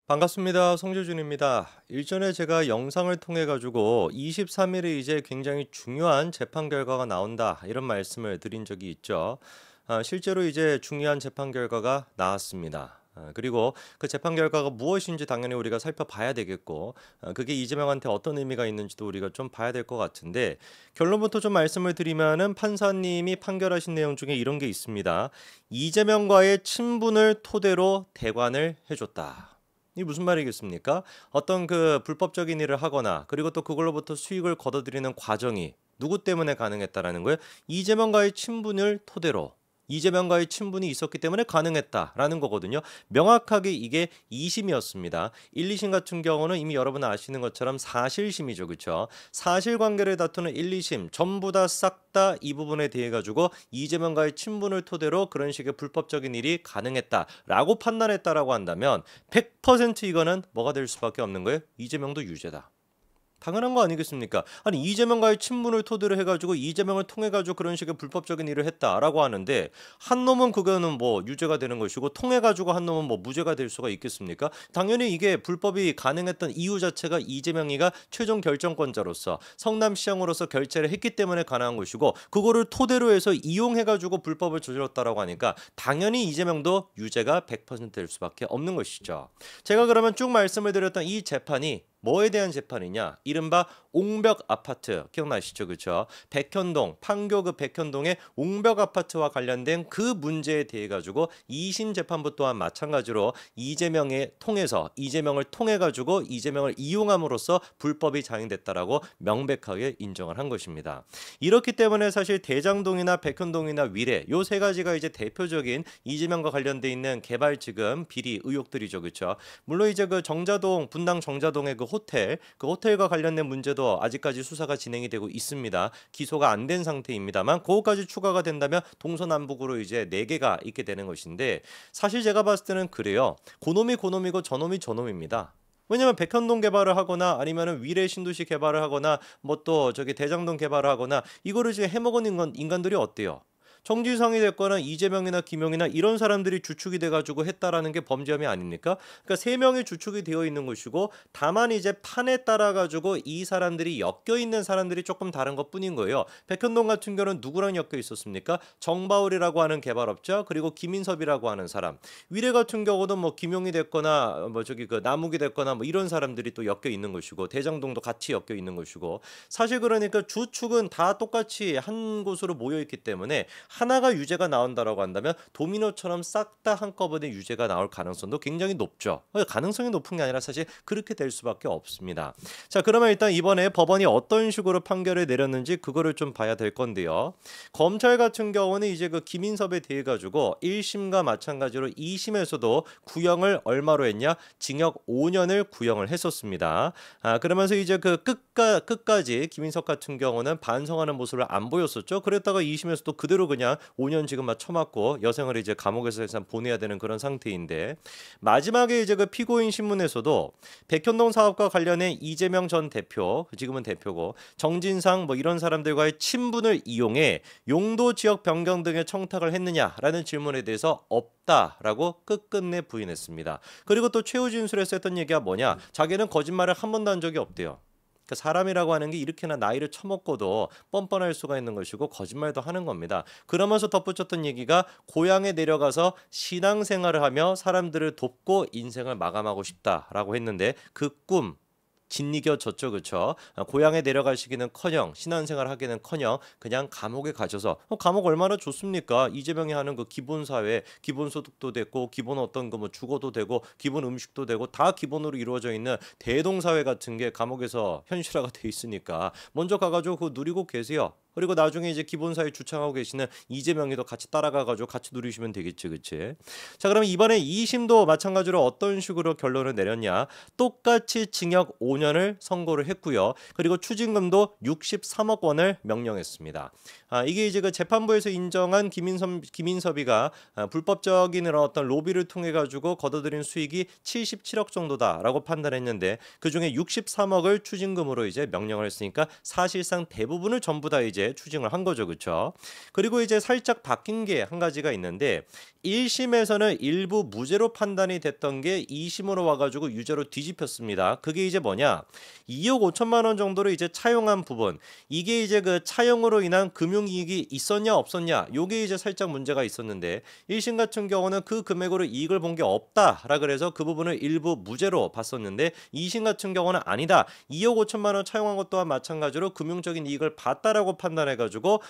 반갑습니다. 송재준입니다. 일전에 제가 영상을 통해 가지고 23일에 이제 굉장히 중요한 재판 결과가 나온다 이런 말씀을 드린 적이 있죠. 실제로 이제 중요한 재판 결과가 나왔습니다. 그리고 그 재판 결과가 무엇인지 당연히 우리가 살펴봐야 되겠고, 그게 이재명한테 어떤 의미가 있는지도 우리가 좀 봐야 될 것 같은데, 결론부터 좀 말씀을 드리면은 판사님이 판결하신 내용 중에 이런 게 있습니다. 이재명과의 친분을 토대로 대관을 해줬다. 이 무슨 말이겠습니까? 어떤 그 불법적인 일을 하거나 그리고 또 그걸로부터 수익을 거둬들이는 과정이 누구 때문에 가능했다라는 거예요? 이재명과의 친분을 토대로 이재명과의 친분이 있었기 때문에 가능했다라는 거거든요. 명확하게 이게 2심이었습니다. 1, 2심 같은 경우는 이미 여러분 아시는 것처럼 사실심이죠. 그렇죠? 사실관계를 다투는 1, 2심 전부 다 싹 다 이 부분에 대해 가지고 이재명과의 친분을 토대로 그런 식의 불법적인 일이 가능했다라고 판단했다라고 한다면 100% 이거는 뭐가 될 수밖에 없는 거예요? 이재명도 유죄다. 당연한 거 아니겠습니까? 아니 이재명과의 친분을 토대로 해가지고 이재명을 통해가지고 그런 식의 불법적인 일을 했다라고 하는데 한 놈은 그거는 뭐 유죄가 되는 것이고 통해가지고 한 놈은 뭐 무죄가 될 수가 있겠습니까? 당연히 이게 불법이 가능했던 이유 자체가 이재명이가 최종 결정권자로서 성남시장으로서 결재를 했기 때문에 가능한 것이고 그거를 토대로 해서 이용해가지고 불법을 저질렀다라고 하니까 당연히 이재명도 유죄가 100%될 수밖에 없는 것이죠. 제가 그러면 쭉 말씀을 드렸던 이 재판이 뭐에 대한 재판이냐? 이른바 옹벽 아파트 기억나시죠? 그렇죠? 백현동 판교구 백현동의 옹벽 아파트와 관련된 그 문제에 대해 가지고 2심 재판부 또한 마찬가지로 이재명을 통해 가지고 이재명을 이용함으로써 불법이 자행됐다라고 명백하게 인정을 한 것입니다. 이렇기 때문에 사실 대장동이나 백현동이나 위례 요 세 가지가 이제 대표적인 이재명과 관련돼 있는 개발 지금 비리 의혹들이죠. 그렇죠? 물론 이제 그 정자동 분당 정자동의 그 호텔과 관련된 문제도 아직까지 수사가 진행이 되고 있습니다. 기소가 안 된 상태입니다만 그거까지 추가가 된다면 동서남북으로 이제 네 개가 있게 되는 것인데 사실 제가 봤을 때는 그래요. 고놈이 고놈이고 저놈이 저놈입니다. 왜냐면 백현동 개발을 하거나 아니면은 위례 신도시 개발을 하거나 뭐 또 저기 대장동 개발을 하거나 이거를 지금 해먹은 인간들이 어때요? 정지상이 됐거나 이재명이나 김용이나 이런 사람들이 주축이 돼가지고 했다라는 게 범죄 혐의 아닙니까? 그러니까 세 명이 주축이 되어 있는 것이고 다만 이제 판에 따라 가지고 이 사람들이 엮여 있는 사람들이 조금 다른 것뿐인 거예요. 백현동 같은 경우는 누구랑 엮여 있었습니까? 정바울이라고 하는 개발업자 그리고 김인섭이라고 하는 사람. 위례 같은 경우도 뭐 김용이 됐거나 뭐 저기 그 남욱이 됐거나 뭐 이런 사람들이 또 엮여 있는 것이고 대장동도 같이 엮여 있는 것이고 사실 그러니까 주축은 다 똑같이 한 곳으로 모여 있기 때문에 하나가 유죄가 나온다라고 한다면 도미노처럼 싹 다 한꺼번에 유죄가 나올 가능성도 굉장히 높죠. 가능성이 높은 게 아니라 사실 그렇게 될 수밖에 없습니다. 자, 그러면 일단 이번에 법원이 어떤 식으로 판결을 내렸는지 그거를 좀 봐야 될 건데요. 검찰 같은 경우는 이제 그 김인섭에 대해 가지고 1심과 마찬가지로 2심에서도 구형을 얼마로 했냐? 징역 5년을 구형을 했었습니다. 그러면서 이제 그 끝까지 김인섭 같은 경우는 반성하는 모습을 안 보였었죠. 그랬다가 2심에서도 그대로 그냥 5년 지금 막 처맞고 여생을 이제 감옥에서 일단 보내야 되는 그런 상태인데 마지막에 이제 그 피고인 신문에서도 백현동 사업과 관련해 이재명 전 대표 지금은 대표고 정진상 뭐 이런 사람들과의 친분을 이용해 용도 지역 변경 등의 청탁을 했느냐라는 질문에 대해서 없다라고 끝끝내 부인했습니다. 그리고 또 최후 진술에서 했던 얘기가 뭐냐? 자기는 거짓말을 한 번도 한 적이 없대요. 그러니까 사람이라고 하는 게 이렇게나 나이를 처먹고도 뻔뻔할 수가 있는 것이고 거짓말도 하는 겁니다. 그러면서 덧붙였던 얘기가 고향에 내려가서 신앙생활을 하며 사람들을 돕고 인생을 마감하고 싶다라고 했는데 그 꿈 진이겨졌죠, 그렇죠? 고향에 내려가시기는커녕 신앙생활 하기는커녕 그냥 감옥에 가셔서 감옥 얼마나 좋습니까? 이재명이 하는 그 기본 사회, 기본 소득도 되고 기본 어떤 거 뭐 주거도 되고 기본 음식도 되고 다 기본으로 이루어져 있는 대동 사회 같은 게 감옥에서 현실화가 돼 있으니까 먼저 가가지고 그거 누리고 계세요. 그리고 나중에 이제 기본사회 주창하고 계시는 이재명이도 같이 따라가가지고 같이 누리시면 되겠지, 그치? 자, 그러면 이번에 2심도 마찬가지로 어떤 식으로 결론을 내렸냐? 똑같이 징역 5년을 선고를 했고요. 그리고 추징금도 63억 원을 명령했습니다. 이게 이제 그 재판부에서 인정한 김인섭이가 불법적인 이런 어떤 로비를 통해 가지고 거둬들인 수익이 77억 정도다라고 판단했는데 그 중에 63억을 추징금으로 이제 명령을 했으니까 사실상 대부분을 전부 다 이제 이제 추징을 한 거죠. 그렇죠? 그리고 이제 살짝 바뀐 게 한 가지가 있는데 1심에서는 일부 무죄로 판단이 됐던 게 2심으로 와가지고 유죄로 뒤집혔습니다. 그게 이제 뭐냐? 2억 5천만 원 정도를 이제 차용한 부분. 이게 이제 그 차용으로 인한 금융이익이 있었냐 없었냐? 요게 이제 살짝 문제가 있었는데 1심 같은 경우는 그 금액으로 이익을 본 게 없다라 그래서 그 부분을 일부 무죄로 봤었는데 2심 같은 경우는 아니다. 2억 5천만 원 차용한 것 또한 마찬가지로 금융적인 이익을 봤다라고 판단해가지고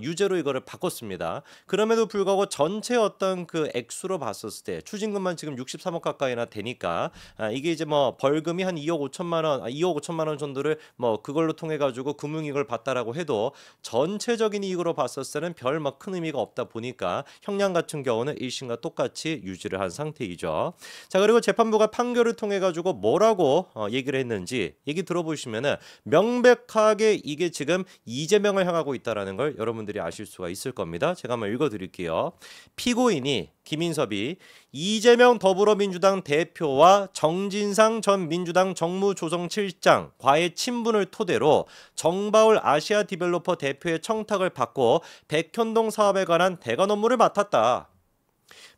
유죄로 이거를 바꿨습니다. 그럼에도 불구하고 전체 어떤 그 액수로 봤었을 때 추징금만 지금 63억 가까이나 되니까 이게 이제 뭐 벌금이 한 2억 5천만 원, 2억 5천만 원 정도를 뭐 그걸로 통해 가지고 금융이익을 봤다라고 해도 전체적인 이익으로 봤었을 때는 별 막 큰 의미가 없다 보니까 형량 같은 경우는 1심과 똑같이 유지를 한 상태이죠. 자, 그리고 재판부가 판결을 통해 가지고 뭐라고 얘기를 했는지 얘기 들어보시면은 명백하게 이게 지금 이재명을 향하고 있다라는 걸 여러분들이 아실 수가 있을 겁니다. 제가 한번 읽어드릴게요. 피고인이 김인섭이 이재명 더불어민주당 대표와 정진상 전 민주당 정무조정실장과의 친분을 토대로 정바울 아시아디벨로퍼 대표의 청탁을 받고 백현동 사업에 관한 대관 업무를 맡았다.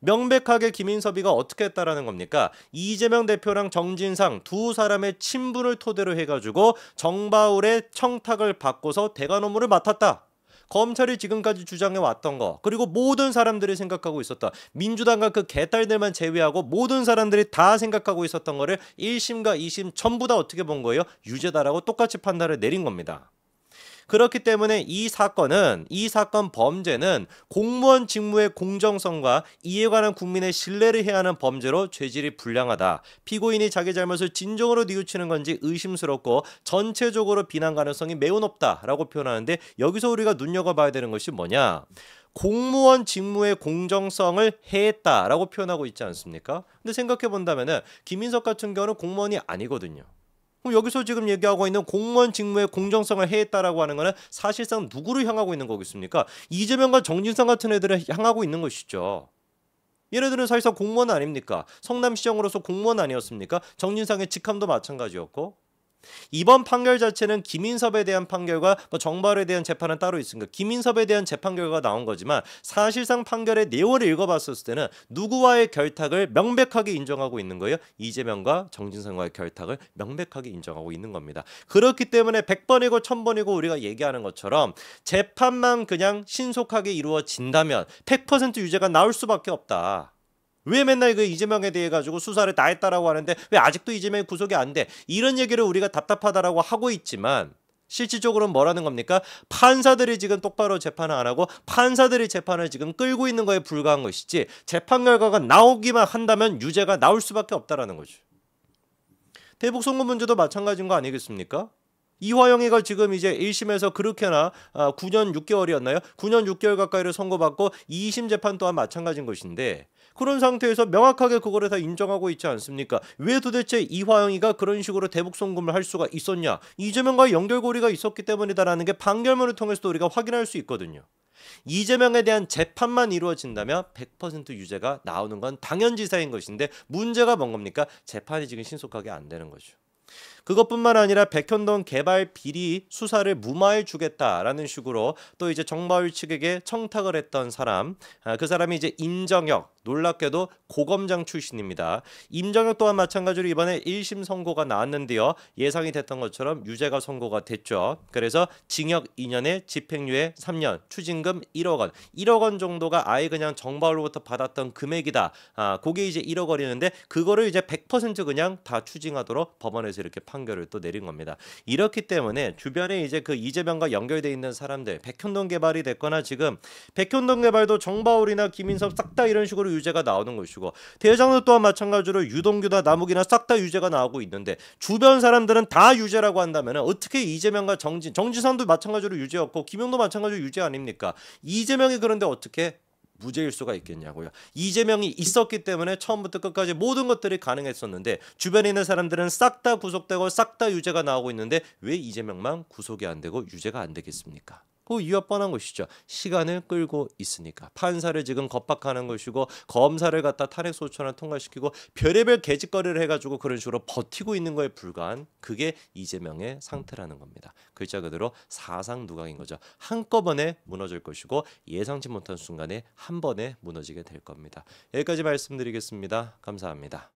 명백하게 김인섭이가 어떻게 했다라는 겁니까? 이재명 대표랑 정진상 두 사람의 친분을 토대로 해가지고 정바울의 청탁을 받고서 대관 업무를 맡았다. 검찰이 지금까지 주장해 왔던 거, 그리고 모든 사람들이 생각하고 있었다. 민주당과 그 개딸들만 제외하고 모든 사람들이 다 생각하고 있었던 거를 1심과 2심 전부 다 어떻게 본 거예요? 유죄다라고 똑같이 판단을 내린 겁니다. 그렇기 때문에 이 사건 범죄는 공무원 직무의 공정성과 이에 관한 국민의 신뢰를 해야 하는 범죄로 죄질이 불량하다. 피고인이 자기 잘못을 진정으로 뉘우치는 건지 의심스럽고 전체적으로 비난 가능성이 매우 높다라고 표현하는데 여기서 우리가 눈여겨봐야 되는 것이 뭐냐? 공무원 직무의 공정성을 해했다라고 표현하고 있지 않습니까? 근데 생각해 본다면은 김인석 같은 경우는 공무원이 아니거든요. 그럼 여기서 지금 얘기하고 있는 공무원 직무의 공정성을 해했다라고 하는 거는 사실상 누구를 향하고 있는 거겠습니까? 이재명과 정진상 같은 애들을 향하고 있는 것이죠. 얘네들은 사실상 공무원 아닙니까? 성남시장으로서 공무원 아니었습니까? 정진상의 직함도 마찬가지였고. 이번 판결 자체는 김인섭에 대한 판결과 정바울에 대한 재판은 따로 있으니까 김인섭에 대한 재판 결과가 나온 거지만 사실상 판결의 내용을 읽어봤을 때는 누구와의 결탁을 명백하게 인정하고 있는 거예요. 이재명과 정진상과의 결탁을 명백하게 인정하고 있는 겁니다. 그렇기 때문에 100번이고 1000번이고 우리가 얘기하는 것처럼 재판만 그냥 신속하게 이루어진다면 100% 유죄가 나올 수밖에 없다. 왜 맨날 그 이재명에 대해 가지고 수사를 다 했다라고 하는데 왜 아직도 이재명이 구속이 안 돼? 이런 얘기를 우리가 답답하다라고 하고 있지만 실질적으로는 뭐라는 겁니까? 판사들이 지금 똑바로 재판을 안 하고 판사들이 재판을 지금 끌고 있는 거에 불과한 것이지 재판 결과가 나오기만 한다면 유죄가 나올 수밖에 없다라는 거죠. 대북 송금 문제도 마찬가지인 거 아니겠습니까? 이화영이가 지금 이제 1심에서 그렇게나 9년 6개월이었나요? 9년 6개월 가까이를 선고받고 2심 재판 또한 마찬가지인 것인데 그런 상태에서 명확하게 그거를 다 인정하고 있지 않습니까? 왜 도대체 이화영이가 그런 식으로 대북 송금을 할 수가 있었냐? 이재명과의 연결고리가 있었기 때문이다라는 게 판결문을 통해서도 우리가 확인할 수 있거든요. 이재명에 대한 재판만 이루어진다면 100% 유죄가 나오는 건 당연지사인 것인데 문제가 뭔 겁니까? 재판이 지금 신속하게 안 되는 거죠. 그것뿐만 아니라 백현동 개발 비리 수사를 무마해 주겠다라는 식으로 또 이제 정바울 측에게 청탁을 했던 사람, 그 사람이 이제 임정혁, 놀랍게도 고검장 출신입니다. 임정혁 또한 마찬가지로 이번에 1심 선고가 나왔는데요. 예상이 됐던 것처럼 유죄가 선고가 됐죠. 그래서 징역 2년에 집행유예 3년, 추징금 1억 원, 1억 원 정도가 아예 그냥 정바울로부터 받았던 금액이다. 그게 이제 1억 원이었는데 그거를 이제 100% 그냥 다 추징하도록 법원에서 이렇게 판결을 또 내린 겁니다. 이렇기 때문에 주변에 이제 그 이재명과 연결돼 있는 사람들, 백현동 개발이 됐거나 지금 백현동 개발도 정바울이나 김인섭 싹 다 이런 식으로 유죄가 나오는 것이고 대장도 또한 마찬가지로 유동규나 남욱이나 싹 다 유죄가 나오고 있는데 주변 사람들은 다 유죄라고 한다면 어떻게 이재명과 정진상도 마찬가지로 유죄였고 김용도 마찬가지로 유죄 아닙니까? 이재명이 그런데 어떻게 무죄일 수가 있겠냐고요. 이재명이 있었기 때문에 처음부터 끝까지 모든 것들이 가능했었는데 주변에 있는 사람들은 싹 다 구속되고 싹 다 유죄가 나오고 있는데 왜 이재명만 구속이 안 되고 유죄가 안 되겠습니까? 그 이유가 뻔한 것이죠. 시간을 끌고 있으니까. 판사를 지금 겁박하는 것이고 검사를 갖다 탄핵 소추안을 통과시키고 별의별 개짓거리를 해가지고 그런 식으로 버티고 있는 거에 불과한 그게 이재명의 상태라는 겁니다. 글자 그대로 사상 누각인 거죠. 한꺼번에 무너질 것이고 예상치 못한 순간에 한 번에 무너지게 될 겁니다. 여기까지 말씀드리겠습니다. 감사합니다.